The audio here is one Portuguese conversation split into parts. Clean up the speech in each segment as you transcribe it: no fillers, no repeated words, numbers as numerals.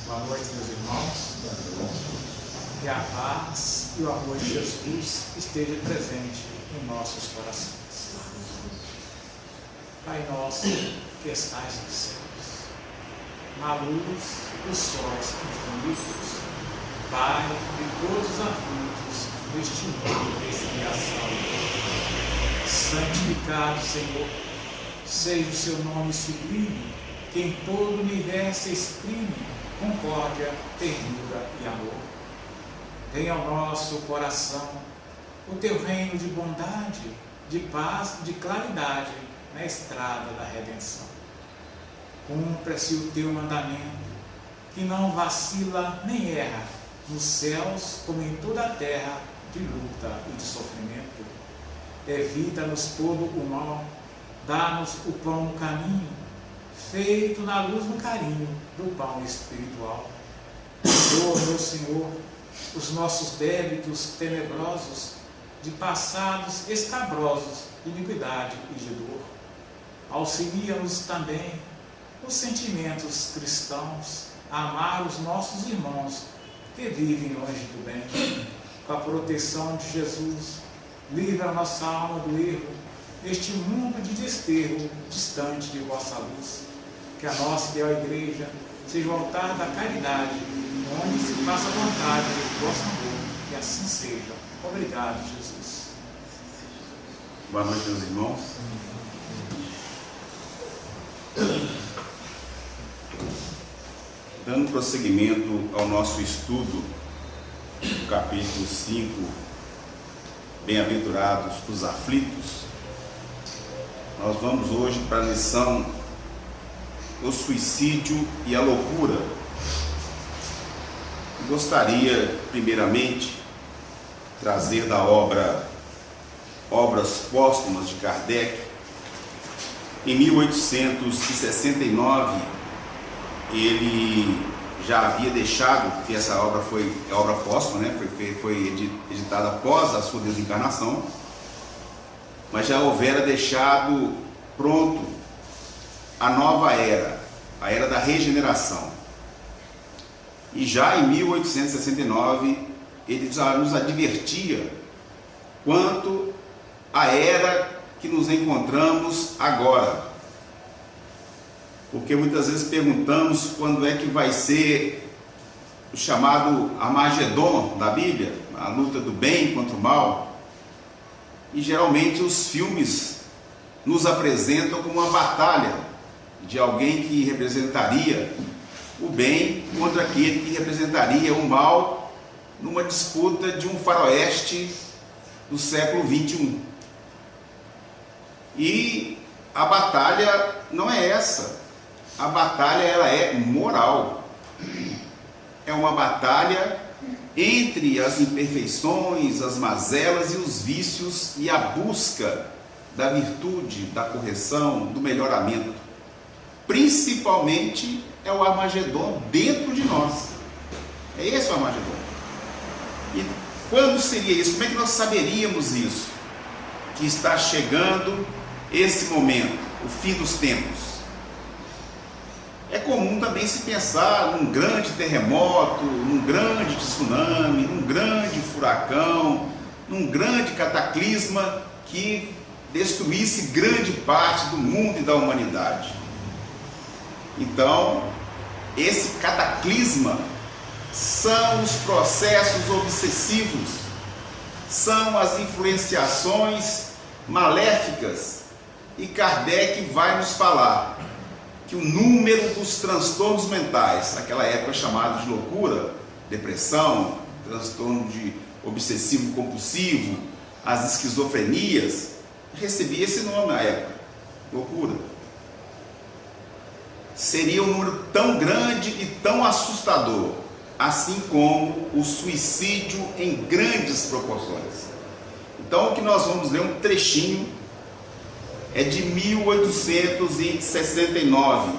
Boa noite, meus irmãos. Que a paz e o amor de Jesus esteja presente em nossos corações. Pai nosso, que estais nos céus, na luz dos sóis infinitos, Pai de todos os aflitos deste mundo de expiação, santificado, Senhor, seja o seu nome sublime, que em todo o universo exprime concórdia, ternura e amor. Venha ao nosso coração o teu reino de bondade, de paz, de claridade na estrada da redenção. Cumpra-se o teu mandamento, que não vacila nem erra, nos céus como em toda a terra, de luta e de sofrimento. Evita-nos todo o mal, dá-nos o pão no caminho, feito na luz no carinho do pão espiritual. Perdoa, meu Senhor, os nossos débitos tenebrosos, de passados escabrosos, de iniquidade e de dor. Auxilia-nos também os sentimentos cristãos, a amar os nossos irmãos que vivem longe do bem. Com a proteção de Jesus, livra a nossa alma do erro, este mundo de desterro, distante de vossa luz. Que a nossa ideal igreja seja o altar da caridade, onde se faça a vontade do vosso amor, que assim seja. Obrigado, Jesus. Boa noite, meus irmãos. Dando prosseguimento ao nosso estudo do capítulo 5, Bem-aventurados os aflitos, nós vamos hoje para a lição O suicídio e a loucura. Gostaria, primeiramente, trazer da obra Obras Póstumas de Kardec. Em 1869, ele já havia deixado, que essa obra foi obra póstuma, né? foi editada após a sua desencarnação, mas já houvera deixado pronto a nova era, a era da regeneração. E já em 1869, ele já nos advertia quanto à era que nos encontramos agora. Porque muitas vezes perguntamos quando é que vai ser o chamado Armagedon da Bíblia, a luta do bem contra o mal. E geralmente os filmes nos apresentam como uma batalha de alguém que representaria o bem contra aquele que representaria o mal, numa disputa de um faroeste do século 21. E a batalha não é essa. A batalha, ela é moral. É uma batalha entre as imperfeições, as mazelas e os vícios, e a busca da virtude, da correção, do melhoramento. Principalmente é o Armagedon dentro de nós. É esse o Armagedon. E quando seria isso? Como é que nós saberíamos isso? Que está chegando esse momento, o fim dos tempos. É comum também se pensar num grande terremoto, num grande tsunami, num grande furacão, num grande cataclisma que destruísse grande parte do mundo e da humanidade. Então, esse cataclisma são os processos obsessivos, são as influenciações maléficas, e Kardec vai nos falar que o número dos transtornos mentais, naquela época chamado de loucura, depressão, transtorno de obsessivo compulsivo, as esquizofrenias, recebia esse nome na época, loucura. Seria um número tão grande e tão assustador, assim como o suicídio em grandes proporções. Então, o que nós vamos ler um trechinho é de 1869,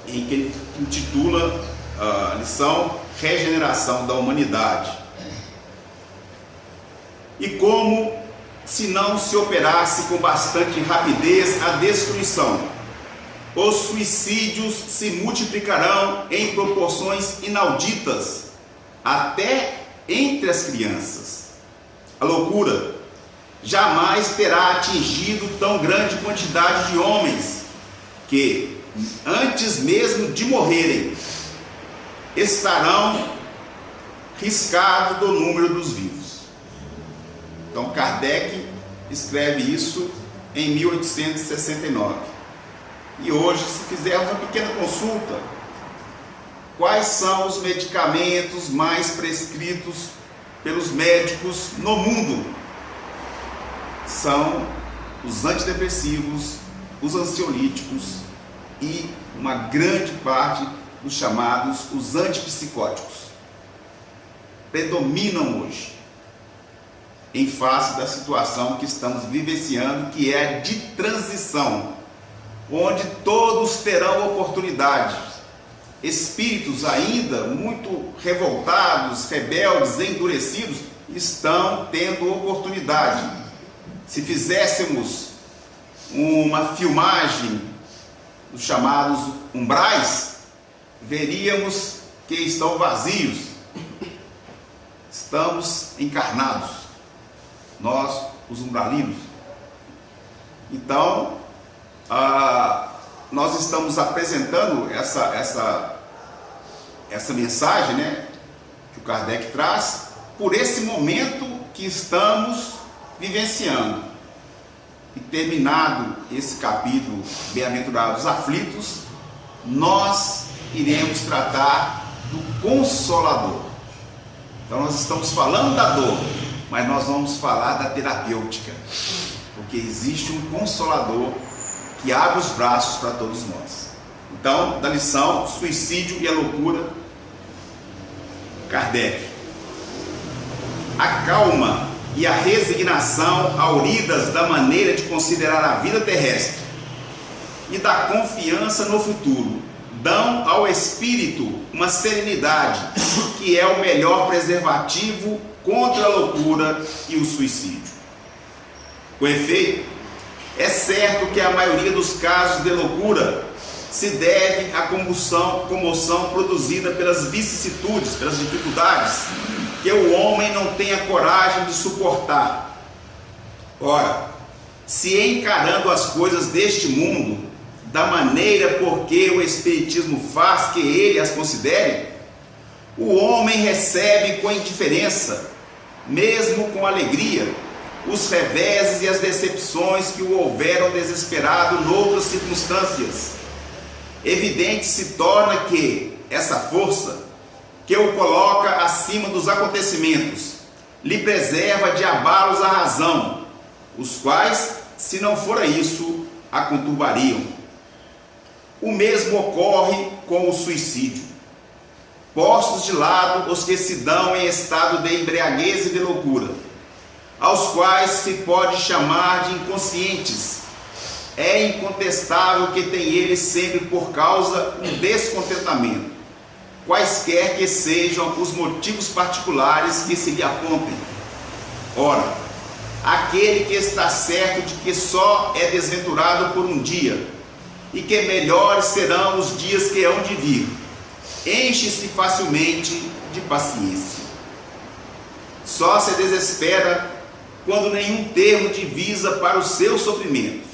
em que ele intitula a lição Regeneração da Humanidade. E como se não se operasse com bastante rapidez a destruição os suicídios se multiplicarão em proporções inauditas, até entre as crianças. A loucura jamais terá atingido tão grande quantidade de homens que, antes mesmo de morrerem, estarão riscados do número dos vivos. Então Kardec escreve isso em 1869. E hoje, se fizermos uma pequena consulta, quais são os medicamentos mais prescritos pelos médicos no mundo? São os antidepressivos, os ansiolíticos e uma grande parte dos chamados os antipsicóticos. Predominam hoje, em face da situação que estamos vivenciando, que é a de transição, onde todos terão oportunidade. Espíritos ainda muito revoltados, rebeldes, endurecidos, estão tendo oportunidade. Se fizéssemos uma filmagem dos chamados umbrais, veríamos que estão vazios. Estamos encarnados, nós, os umbralinos. Então, nós estamos apresentando essa mensagem, né, que o Kardec traz, por esse momento que estamos vivenciando. E terminado esse capítulo, Bem-aventurados aflitos, nós iremos tratar do Consolador. Então nós estamos falando da dor, mas nós vamos falar da terapêutica, porque existe um Consolador que abre os braços para todos nós. Então, da lição Suicídio e a Loucura, Kardec: a calma e a resignação auridas da maneira de considerar a vida terrestre e da confiança no futuro dão ao espírito uma serenidade que é o melhor preservativo contra a loucura e o suicídio. Com efeito, é certo que a maioria dos casos de loucura se deve à comoção produzida pelas vicissitudes, pelas dificuldades que o homem não tem a coragem de suportar. Ora, se encarando as coisas deste mundo da maneira por que o Espiritismo faz que ele as considere, o homem recebe com indiferença, mesmo com alegria, os reveses e as decepções que o houveram desesperado noutras circunstâncias. Evidente se torna que essa força que o coloca acima dos acontecimentos lhe preserva de abalos à razão, os quais, se não fora isso, a conturbariam. O mesmo ocorre com o suicídio. Postos de lado os que se dão em estado de embriaguez e de loucura, aos quais se pode chamar de inconscientes, é incontestável que tem eles sempre por causa um descontentamento, quaisquer que sejam os motivos particulares que se lhe apontem. Ora, aquele que está certo de que só é desventurado por um dia, e que melhores serão os dias que hão de vir, enche-se facilmente de paciência. Só se desespera quando nenhum termo divisa para os seus sofrimentos.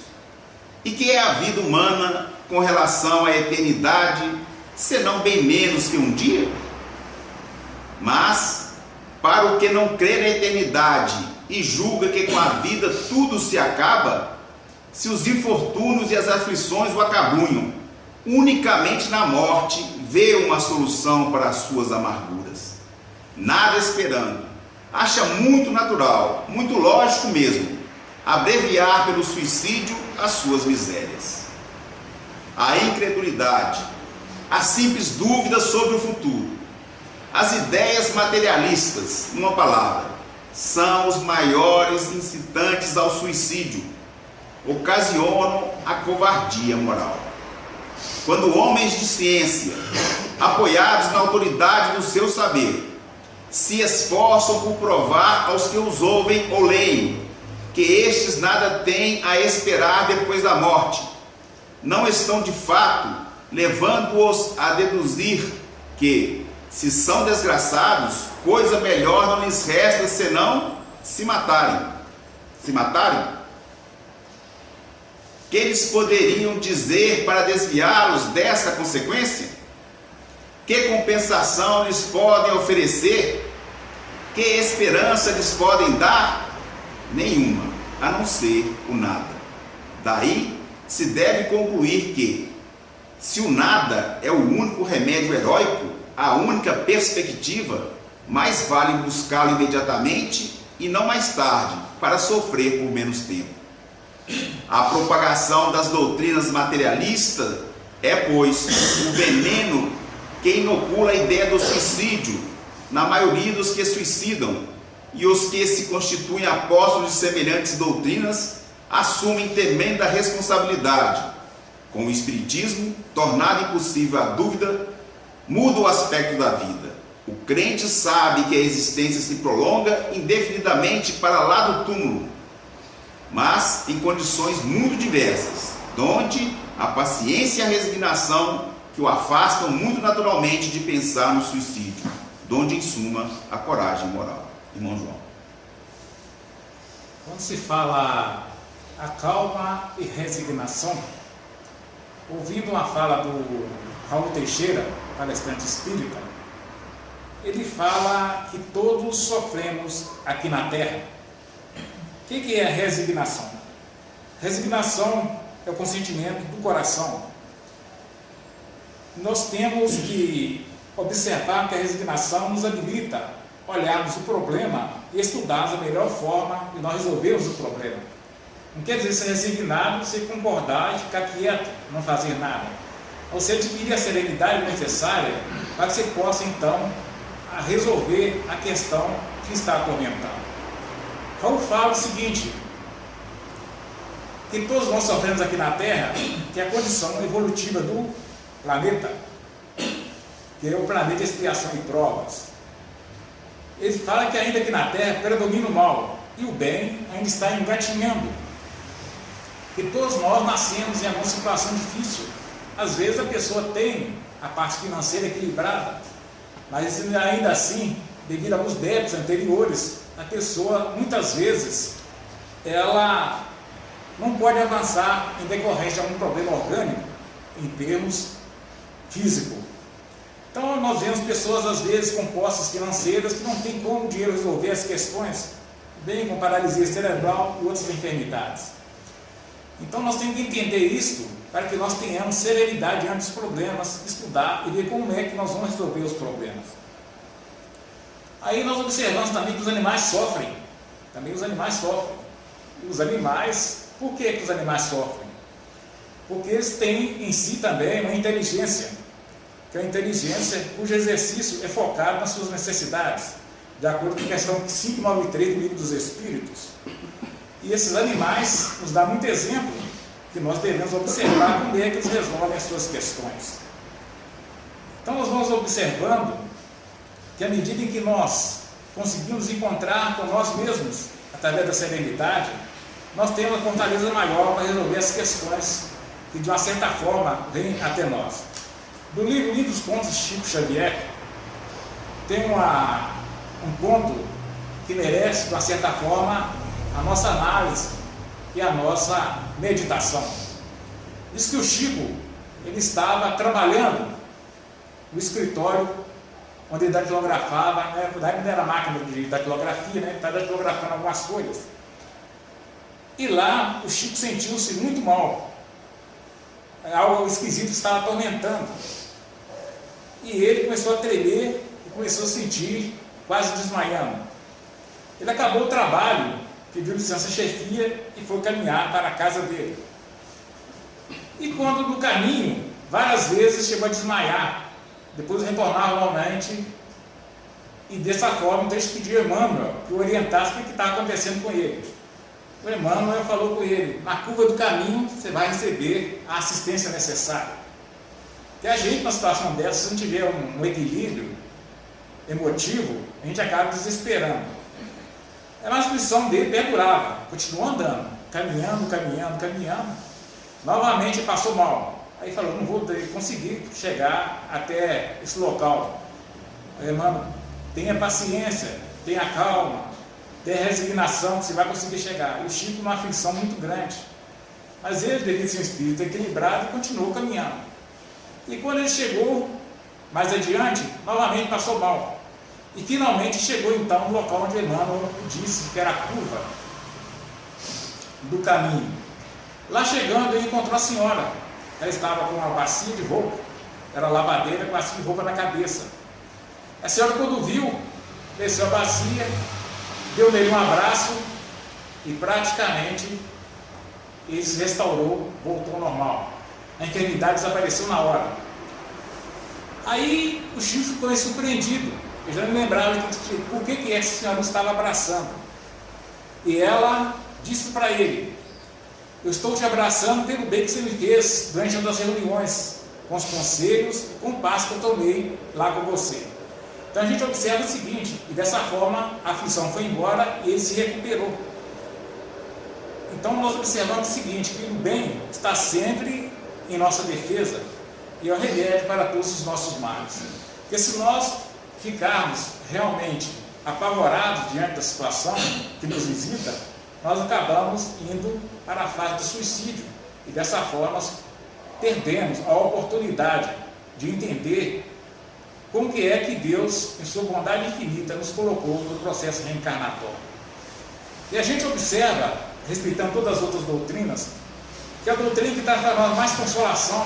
E que é a vida humana com relação à eternidade, senão bem menos que um dia? Mas, para o que não crê na eternidade e julga que com a vida tudo se acaba, se os infortúnios e as aflições o acabrunham, unicamente na morte vê uma solução para as suas amarguras. Nada esperando, acha muito natural, muito lógico mesmo, abreviar pelo suicídio as suas misérias. A incredulidade, a simples dúvida sobre o futuro, as ideias materialistas, numa palavra, são os maiores incitantes ao suicídio, ocasionam a covardia moral. Quando homens de ciência, apoiados na autoridade do seu saber, se esforçam por provar aos que os ouvem ou leem que estes nada têm a esperar depois da morte, não estão de fato levando-os a deduzir que, se são desgraçados, coisa melhor não lhes resta senão se matarem. Se matarem? Que eles poderiam dizer para desviá-los dessa consequência? Que compensação lhes podem oferecer? Que esperança lhes podem dar? Nenhuma, a não ser o nada. Daí se deve concluir que, se o nada é o único remédio heróico, a única perspectiva, mais vale buscá-lo imediatamente e não mais tarde, para sofrer por menos tempo. A propagação das doutrinas materialistas é, pois, o veneno que inocula a ideia do suicídio na maioria dos que suicidam, e os que se constituem apóstolos de semelhantes doutrinas assumem tremenda responsabilidade. Com o Espiritismo, tornado impossível a dúvida, muda o aspecto da vida. O crente sabe que a existência se prolonga indefinidamente para lá do túmulo, mas em condições muito diversas, donde a paciência e a resignação que o afastam muito naturalmente de pensar no suicídio, donde, em suma, a coragem moral. Irmão João. Quando se fala a calma e resignação, ouvindo uma fala do Raul Teixeira, palestrante espírita, ele fala que todos sofremos aqui na Terra. O que é resignação? Resignação é o consentimento do coração. Nós temos que observar que a resignação nos habilita a olharmos o problema e estudarmos a melhor forma de nós resolvermos o problema. Não quer dizer ser resignado, você concordar e ficar quieto, não fazer nada. Você adquirir a serenidade necessária para que você possa, então, resolver a questão que está atormentando. Raul fala o seguinte, que todos nós sofremos aqui na Terra, que é a condição evolutiva do planeta, que é o planeta de expiação e provas. Ele fala que ainda aqui na Terra predomina o mal, e o bem ainda está engatinhando. Que todos nós nascemos em alguma situação difícil. Às vezes a pessoa tem a parte financeira equilibrada, mas ainda assim, devido a alguns débitos anteriores, a pessoa, muitas vezes, ela não pode avançar em decorrência de algum problema orgânico, em termos físicos. Então, nós vemos pessoas, às vezes, com posses financeiras que não têm como o dinheiro resolver as questões, bem com paralisia cerebral e outras enfermidades. Então, nós temos que entender isso para que nós tenhamos serenidade diante dos problemas, estudar e ver como é que nós vamos resolver os problemas. Aí nós observamos também que os animais sofrem. Também os animais sofrem. E os animais, por que os animais sofrem? Porque eles têm em si também uma inteligência, que é uma inteligência cujo exercício é focado nas suas necessidades, de acordo com a questão 593 do Livro dos Espíritos. E esses animais nos dão muito exemplo que nós devemos observar como é que eles resolvem as suas questões. Então nós vamos observando que à medida em que nós conseguimos encontrar com nós mesmos, através da serenidade, nós temos uma fortaleza maior para resolver as questões que de uma certa forma vêm até nós. Do livro dos Contos de Chico Xavier, tem um conto que merece, de uma certa forma, a nossa análise e a nossa meditação. Diz que o Chico, ele estava trabalhando no escritório onde ele datilografava, não era máquina de datilografia, ele estava datilografando algumas folhas. E lá o Chico sentiu-se muito mal, algo esquisito estava atormentando. E ele começou a tremer e começou a sentir quase desmaiando. Ele acabou o trabalho, pediu licença à chefia e foi caminhar para a casa dele. E quando no caminho, várias vezes chegou a desmaiar, depois retornava normalmente, e dessa forma então ele pediu ao Emmanuel que o orientasse o que estava acontecendo com ele. O Emmanuel falou com ele, na curva do caminho você vai receber a assistência necessária. Que a gente, numa situação dessa, se não tiver um equilíbrio emotivo, a gente acaba desesperando. A intuição dele perdurava, continuou andando, caminhando. Novamente passou mal. Aí falou, não vou conseguir chegar até esse local. Aí, irmão, tenha paciência, tenha calma, tenha resignação que você vai conseguir chegar. E o Chico numa aflição muito grande. Mas ele, devido a seu espírito equilibrado, continuou caminhando. E quando ele chegou mais adiante, novamente passou mal. E finalmente chegou então no local onde Emmanuel disse que era a curva do caminho. Lá chegando, ele encontrou a senhora. Ela estava com uma bacia de roupa, era lavadeira com bacia de roupa na cabeça. A senhora, quando viu, desceu a bacia, deu nele um abraço e praticamente ele se restaurou, voltou ao normal. A enfermidade desapareceu na hora. Aí o Chico ficou surpreendido. Ele já não lembrava por que essa senhora não estava abraçando. E ela disse para ele: eu estou te abraçando pelo bem que você me fez durante uma das reuniões, com os conselhos e com o passo que eu tomei lá com você. Então a gente observa o seguinte, e dessa forma a aflição foi embora e ele se recuperou. Então nós observamos o seguinte, que o bem está sempre em nossa defesa e é o remédio para todos os nossos males. Porque se nós ficarmos realmente apavorados diante da situação que nos visita, nós acabamos indo para a fase do suicídio e dessa forma nós perdemos a oportunidade de entender como que é que Deus, em sua bondade infinita, nos colocou no processo reencarnatório. E a gente observa, respeitando todas as outras doutrinas, que a doutrina que está trazendo mais consolação,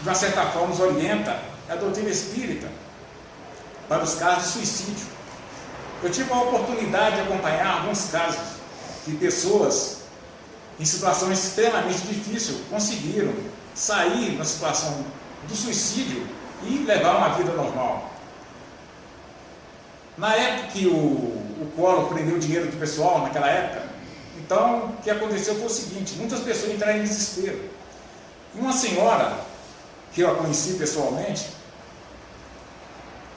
de uma certa forma nos orienta, é a doutrina espírita, para os casos de suicídio. Eu tive a oportunidade de acompanhar alguns casos de pessoas em situações extremamente difíceis conseguiram sair da situação do suicídio e levar uma vida normal. Na época que o Collor prendeu o dinheiro do pessoal, naquela época, então o que aconteceu foi o seguinte, muitas pessoas entraram em desespero. E uma senhora, que eu a conheci pessoalmente,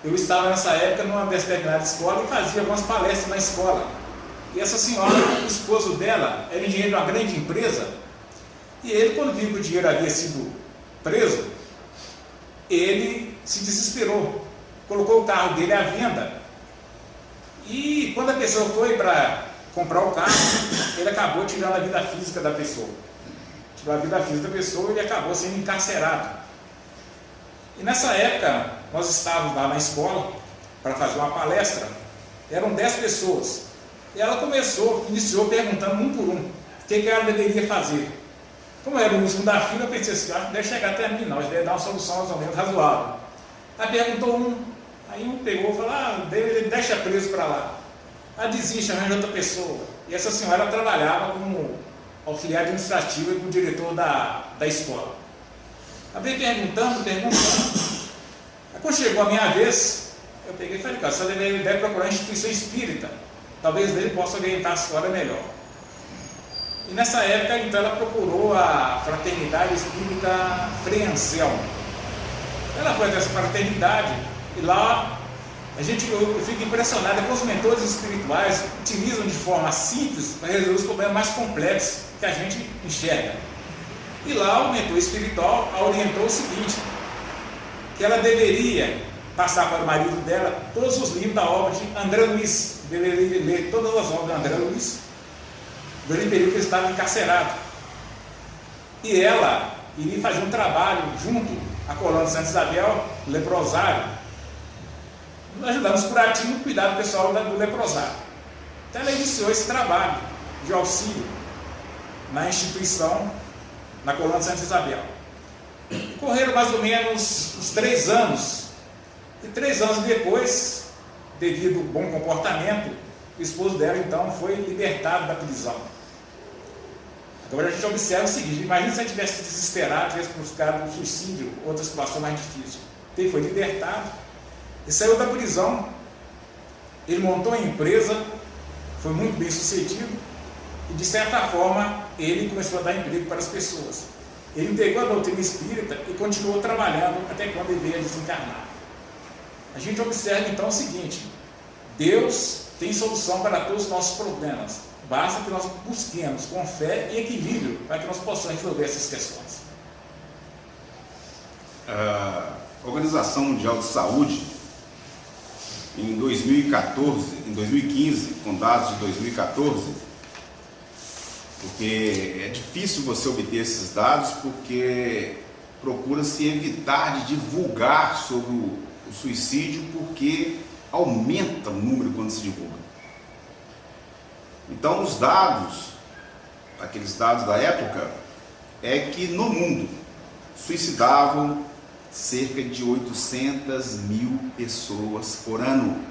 eu estava nessa época numa determinada escola e fazia algumas palestras na escola. E essa senhora, o esposo dela, era engenheiro de uma grande empresa, e ele, quando viu que o dinheiro havia sido preso, ele se desesperou, colocou o carro dele à venda, e quando a pessoa foi para comprar o carro, ele acabou tirando a vida física da pessoa. Tirou a vida física da pessoa e acabou sendo encarcerado. E nessa época, nós estávamos lá na escola para fazer uma palestra, eram 10 pessoas, e ela iniciou perguntando um por um, o que ela deveria fazer. Como era o último da fila, eu pensei assim, acho que deve chegar até a mim não, deve dar uma solução mais ou menos razoável. Aí perguntou um, aí um pegou e falou, deixa preso para lá. Aí desiste, arranja outra pessoa. E essa senhora trabalhava como auxiliar administrativo e como diretor da escola. Aí veio perguntando. Aí quando chegou a minha vez, eu peguei e falei, cara, você deve procurar uma instituição espírita. Talvez ele possa orientar a senhora melhor. E nessa época, então, ela procurou a Fraternidade Espírita Frei Anselmo. Ela foi até essa fraternidade e lá eu fico impressionado com os mentores espirituais utilizam de forma simples para resolver os problemas mais complexos que a gente enxerga. E lá o mentor espiritual a orientou o seguinte, que ela deveria passar para o marido dela todos os livros da obra de André Luiz, deveria ler todas as obras de André Luiz, durante o período que ele estava encarcerado. E ela iria fazer um trabalho junto à colônia de Santa Isabel, leprosário, ajudando os curativos no cuidado pessoal do leprosário. Então ela iniciou esse trabalho de auxílio na instituição, na colônia de Santa Isabel. Correram mais ou menos uns 3 anos, e 3 anos depois, devido ao bom comportamento, o esposo dela então foi libertado da prisão. Agora a gente observa o seguinte, imagina se ele tivesse desesperado, tivesse buscado um suicídio, outra situação mais difícil. Ele foi libertado, e saiu da prisão, ele montou uma empresa, foi muito bem sucedido, e de certa forma ele começou a dar emprego para as pessoas. Ele entregou a doutrina espírita e continuou trabalhando até quando ele veio a desencarnar. A gente observa então o seguinte, Deus tem solução para todos os nossos problemas. Basta que nós busquemos com fé e equilíbrio para que nós possamos resolver essas questões. A Organização Mundial de Saúde, em 2015, com dados de 2014, porque é difícil você obter esses dados, porque procura-se evitar de divulgar sobre o suicídio, porque aumenta o número quando se divulga. Então, os dados, aqueles dados da época, é que no mundo suicidavam cerca de 800 mil pessoas por ano.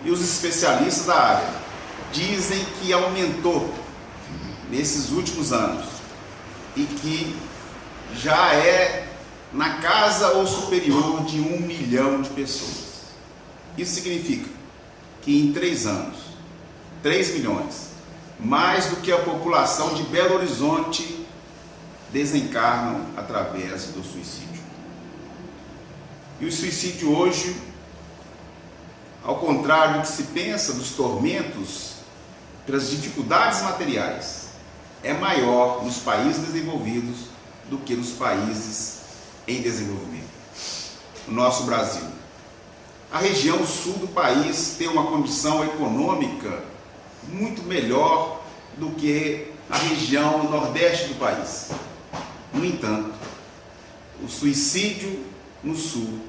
E os especialistas da área dizem que aumentou nesses últimos anos e que já é na casa ou superior de 1 milhão de pessoas. Isso significa que em 3 anos, 3 milhões, mais do que a população de Belo Horizonte, desencarnam através do suicídio. E o suicídio hoje, ao contrário do que se pensa dos tormentos, pelas dificuldades materiais, é maior nos países desenvolvidos do que nos países em desenvolvimento. No nosso Brasil, a região sul do país tem uma condição econômica muito melhor do que a região nordeste do país. No entanto, o suicídio no sul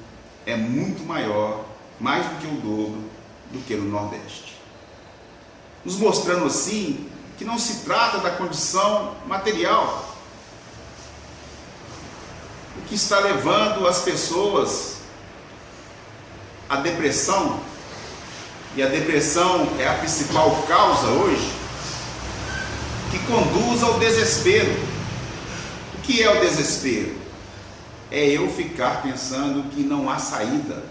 é muito maior, mais do que o dobro, do que no nordeste. Nos mostrando assim que não se trata da condição material, o que está levando as pessoas à depressão, e a depressão é a principal causa hoje, que conduz ao desespero. O que é o desespero? É eu ficar pensando que não há saída,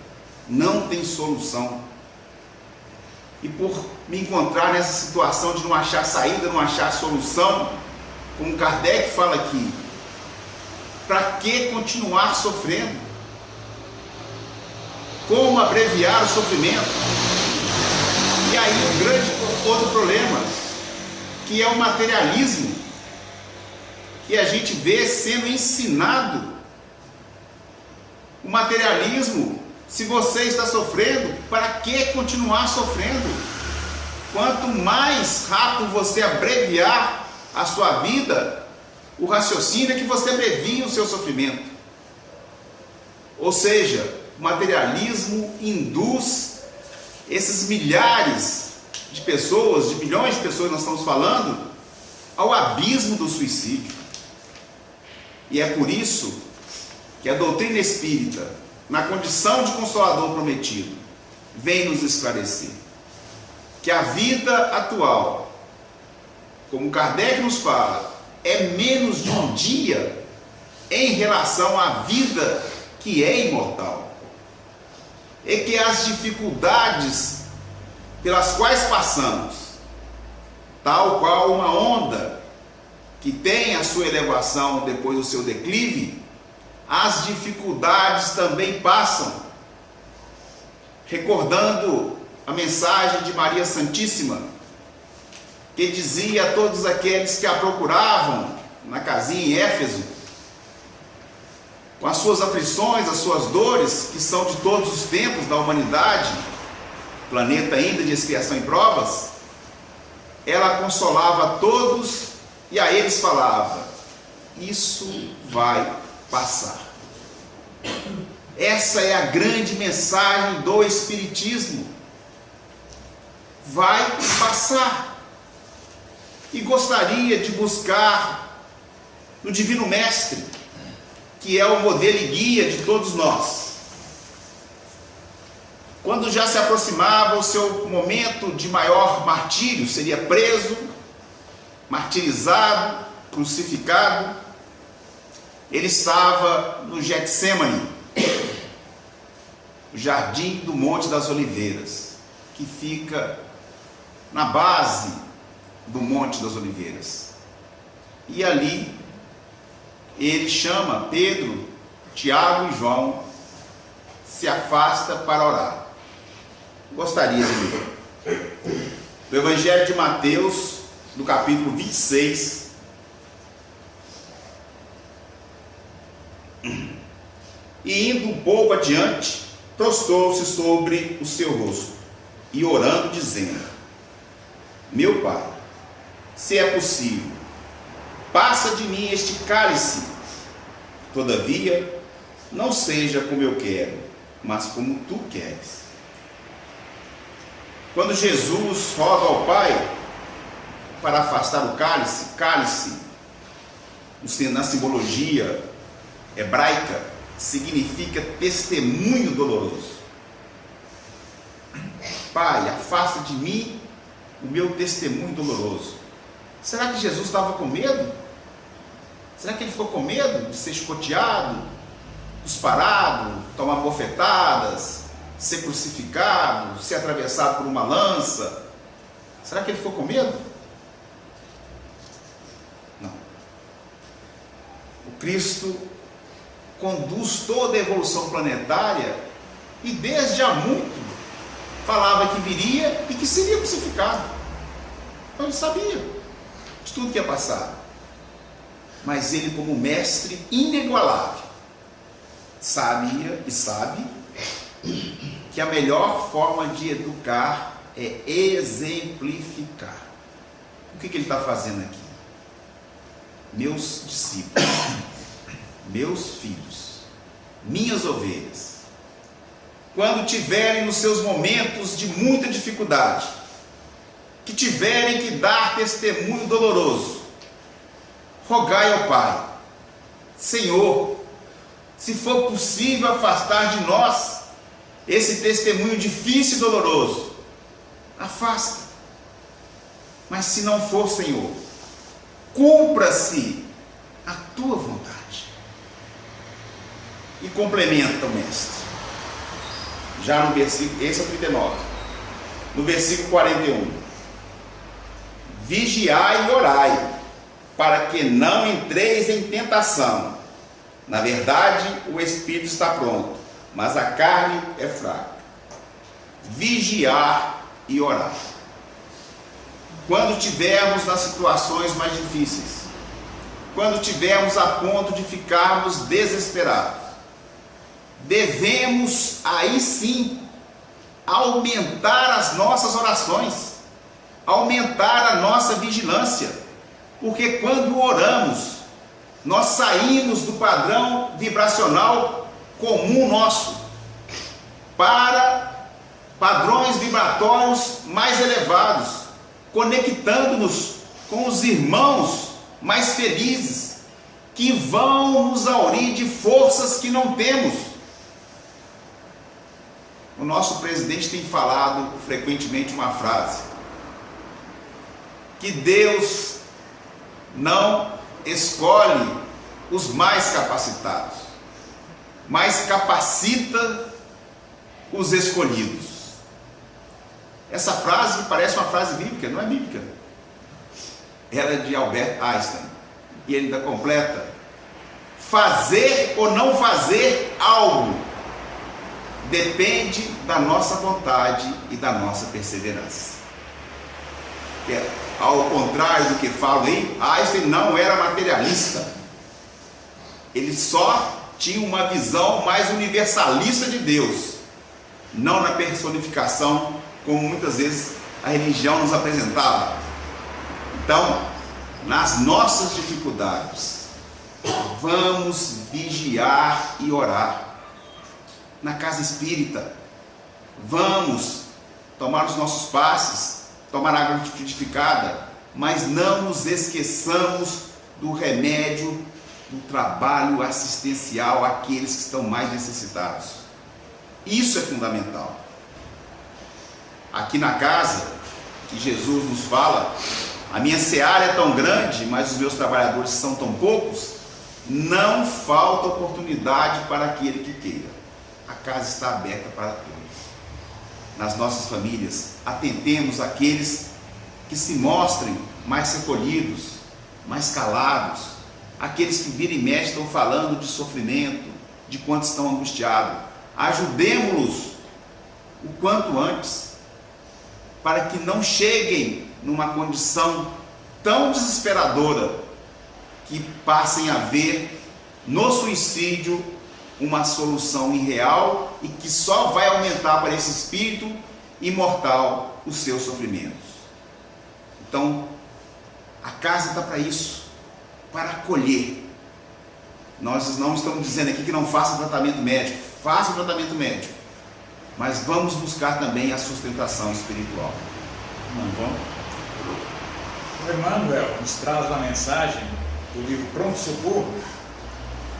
não tem solução. E por me encontrar nessa situação de não achar saída, não achar solução, como Kardec fala aqui, para que continuar sofrendo? Como abreviar o sofrimento? E aí o grande outro problema, que é o materialismo, que a gente vê sendo ensinado. O materialismo, se você está sofrendo, para que continuar sofrendo? Quanto mais rápido você abreviar a sua vida, o raciocínio é que você abrevia o seu sofrimento. Ou seja, o materialismo induz esses milhares de pessoas, de milhões de pessoas que nós estamos falando, ao abismo do suicídio. E é por isso que a doutrina espírita, na condição de Consolador prometido, vem nos esclarecer que a vida atual, como Kardec nos fala, é menos de um dia em relação à vida que é imortal. E que as dificuldades pelas quais passamos, tal qual uma onda que tem a sua elevação depois do seu declive, as dificuldades também passam. Recordando a mensagem de Maria Santíssima, que dizia a todos aqueles que a procuravam na casinha em Éfeso, com as suas aflições, as suas dores, que são de todos os tempos da humanidade, planeta ainda de expiação e provas, ela consolava a todos e a eles falava: isso vai passar. Essa é a grande mensagem do Espiritismo. Vai passar. E gostaria de buscar no Divino Mestre, que é o modelo e guia de todos nós. Quando já se aproximava o seu momento de maior martírio, seria preso, martirizado, crucificado, ele estava no Getsemane, o jardim do Monte das Oliveiras, que fica na base do Monte das Oliveiras. E ali ele chama Pedro, Tiago e João, se afasta para orar. gostaria de ler. Do Evangelho de Mateus, no capítulo 26. E indo um pouco adiante, prostrou-se sobre o seu rosto e orando, dizendo: Meu Pai, se é possível, passa de mim este cálice. Todavia, não seja como eu quero, mas como tu queres. Quando Jesus roga ao Pai para afastar o cálice, na simbologia hebraica, significa testemunho doloroso. Pai, afasta de mim o meu testemunho doloroso. Será que Jesus estava com medo? Será que ele ficou com medo de ser escoteado, disparado, tomar bofetadas, ser crucificado, ser atravessado por uma lança? Será que ele ficou com medo? Não. O Cristo conduz toda a evolução planetária e desde há muito falava que viria e que seria crucificado. Então ele sabia de tudo que ia passar. Mas ele, como mestre inigualável, sabia e sabe que a melhor forma de educar é exemplificar. O que ele está fazendo aqui? Meus discípulos, meus filhos, minhas ovelhas, quando tiverem nos seus momentos de muita dificuldade, que tiverem que dar testemunho doloroso, rogai ao Pai: Senhor, se for possível afastar de nós esse testemunho difícil e doloroso, afasta. Mas se não for, Senhor, cumpra-se a tua vontade. E complementa o mestre, já no versículo, esse é o 39, no versículo 41, vigiai e orai, para que não entreis em tentação. Na verdade, o espírito está pronto, mas a carne é fraca. Vigiar e orar. Quando tivermos nas situações mais difíceis, quando tivermos a ponto de ficarmos desesperados, devemos aí sim aumentar as nossas orações, aumentar a nossa vigilância, porque quando oramos, nós saímos do padrão vibracional comum nosso para padrões vibratórios mais elevados, conectando-nos com os irmãos mais felizes, que vão nos aurir de forças que não temos. O nosso presidente tem falado frequentemente uma frase: que Deus não escolhe os mais capacitados, mas capacita os escolhidos. Essa frase parece uma frase bíblica, não é bíblica. Ela é de Albert Einstein, e ele ainda completa: fazer ou não fazer algo depende da nossa vontade e da nossa perseverança. Ao contrário do que falo aí, Einstein não era materialista. Ele só tinha uma visão mais universalista de Deus, não na personificação, como muitas vezes a religião nos apresentava. Então, nas nossas dificuldades, vamos vigiar e orar. Na casa espírita, vamos tomar os nossos passes, tomar água frutificada, mas não nos esqueçamos do remédio, do trabalho assistencial àqueles que estão mais necessitados. Isso é fundamental. Aqui na casa, que Jesus nos fala: a minha seara é tão grande, mas os meus trabalhadores são tão poucos. Não falta oportunidade para aquele que queira. A casa está aberta para todos. Nas nossas famílias, atendemos aqueles que se mostrem mais recolhidos, mais calados, aqueles que vira e mexe estão falando de sofrimento, de quanto estão angustiados. Ajudemos-los o quanto antes, para que não cheguem numa condição tão desesperadora que passem a ver no suicídio uma solução irreal e que só vai aumentar para esse espírito imortal os seus sofrimentos. Então, a casa está para isso, para acolher. Nós não estamos dizendo aqui que não faça tratamento médico, faça o tratamento médico, mas vamos buscar também a sustentação espiritual. Não vamos? O Emmanuel nos traz uma mensagem do livro Pronto Socorro,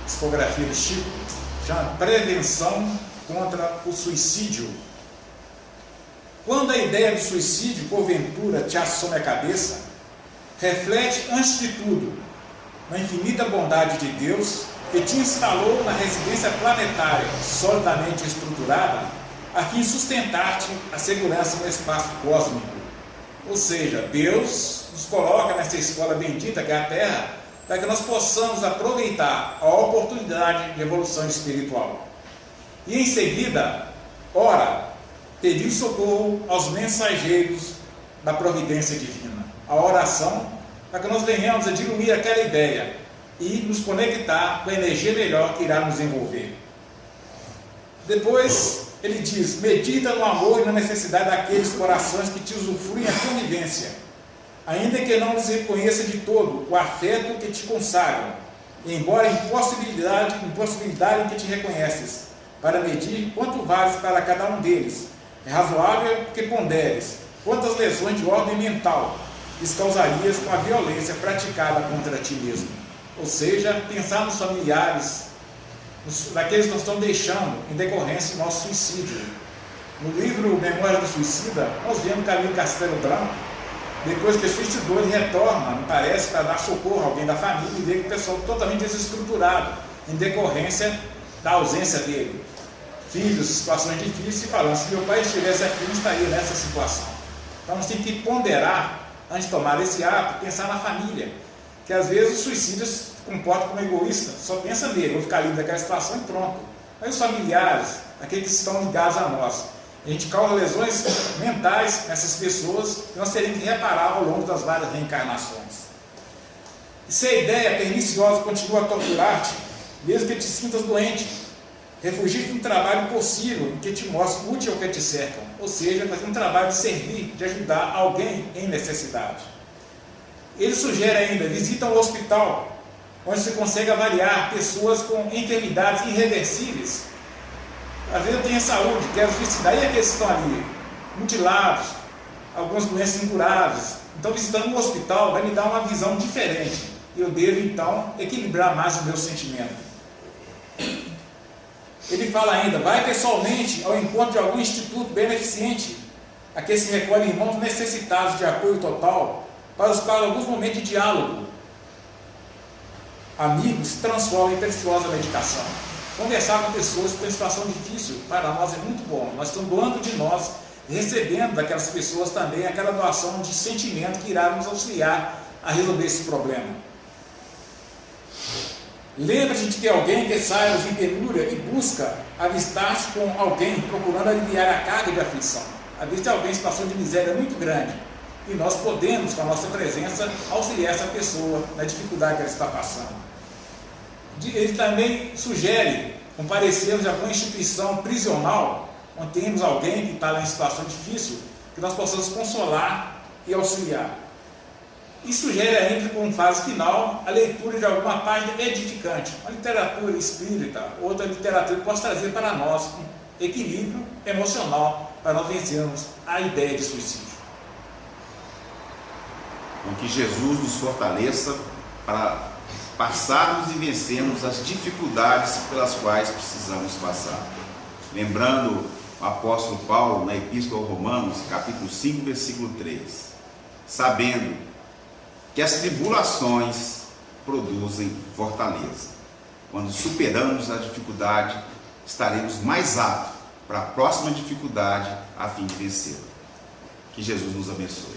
psicografia de Chico, chama Prevenção contra o Suicídio. Quando a ideia do suicídio, porventura, te assome a cabeça, reflete, antes de tudo, na infinita bondade de Deus, que te instalou na residência planetária solidamente estruturada, a fim de sustentar-te a segurança no espaço cósmico. Ou seja, Deus nos coloca nessa escola bendita que é a Terra, para que nós possamos aproveitar a oportunidade de evolução espiritual. E em seguida, ora, pedir socorro aos mensageiros da providência divina. A oração, para que nós venhamos a diluir aquela ideia e nos conectar com a energia melhor que irá nos envolver. Depois, ele diz, medita no amor e na necessidade daqueles corações que te usufruem a convivência, ainda que não lhes reconheça de todo o afeto que te consagram, embora impossibilidade em que te reconheces, para medir quanto vales para cada um deles. É razoável que ponderes quantas lesões de ordem mental lhes causarias com a violência praticada contra ti mesmo. Ou seja, pensar nos familiares, daqueles que nós estamos deixando em decorrência do nosso suicídio. No livro Memórias do Suicida, nós vemos Camilo Castelo Branco, depois que suicidou, ele retorna, me parece, para dar socorro a alguém da família e vê que o pessoal totalmente desestruturado, em decorrência da ausência dele. Filhos, situações difíceis, e falando, se meu pai estivesse aqui, não estaria nessa situação. Então nós temos que ponderar, antes de tomar esse ato, pensar na família, que às vezes o suicídio se comporta como egoísta, só pensa nele, vou ficar livre daquela situação e pronto. Mas os familiares, aqueles que estão ligados a nós, a gente causa lesões mentais nessas pessoas que nós teremos que reparar ao longo das várias reencarnações. E se a ideia perniciosa continua a torturar-te, mesmo que te sintas doente, refugie-te num trabalho possível que te mostre útil ao que te cercam, ou seja, fazer um trabalho de servir, de ajudar alguém em necessidade. Ele sugere ainda, visita um hospital, onde você consegue avaliar pessoas com enfermidades irreversíveis. Às vezes eu tenho saúde, quero suicidar, e aqueles que estão ali, mutilados, algumas doenças incuráveis. Então, visitando um hospital vai me dar uma visão diferente. E eu devo, então, equilibrar mais o meu sentimento. Ele fala ainda, vai pessoalmente ao encontro de algum instituto beneficente, aqueles que recolhem irmãos necessitados de apoio total, para alguns momentos de diálogo. Amigos se transformam em preciosa medicação. Conversar com pessoas que têm situação difícil, para nós é muito bom. Nós estamos doando de nós, recebendo daquelas pessoas também aquela doação de sentimento que irá nos auxiliar a resolver esse problema. Lembra-te de que alguém que sai em penúria e busca avistar-se com alguém procurando aliviar a carga de aflição. Às vezes tem alguém em situação de miséria muito grande e nós podemos, com a nossa presença, auxiliar essa pessoa na dificuldade que ela está passando. Ele também sugere comparecermos a alguma instituição prisional, onde temos alguém que está em situação difícil, que nós possamos consolar e auxiliar. E sugere ainda, como fase final, a leitura de alguma página edificante, uma literatura espírita, outra literatura que possa trazer para nós um equilíbrio emocional para nós vencermos a ideia de suicídio. Então, que Jesus nos fortaleça para passarmos e vencermos as dificuldades pelas quais precisamos passar. Lembrando o apóstolo Paulo na Epístola aos Romanos, capítulo 5, versículo 3, sabendo que as tribulações produzem fortaleza. Quando superamos a dificuldade, estaremos mais aptos para a próxima dificuldade a fim de vencê-la. Que Jesus nos abençoe.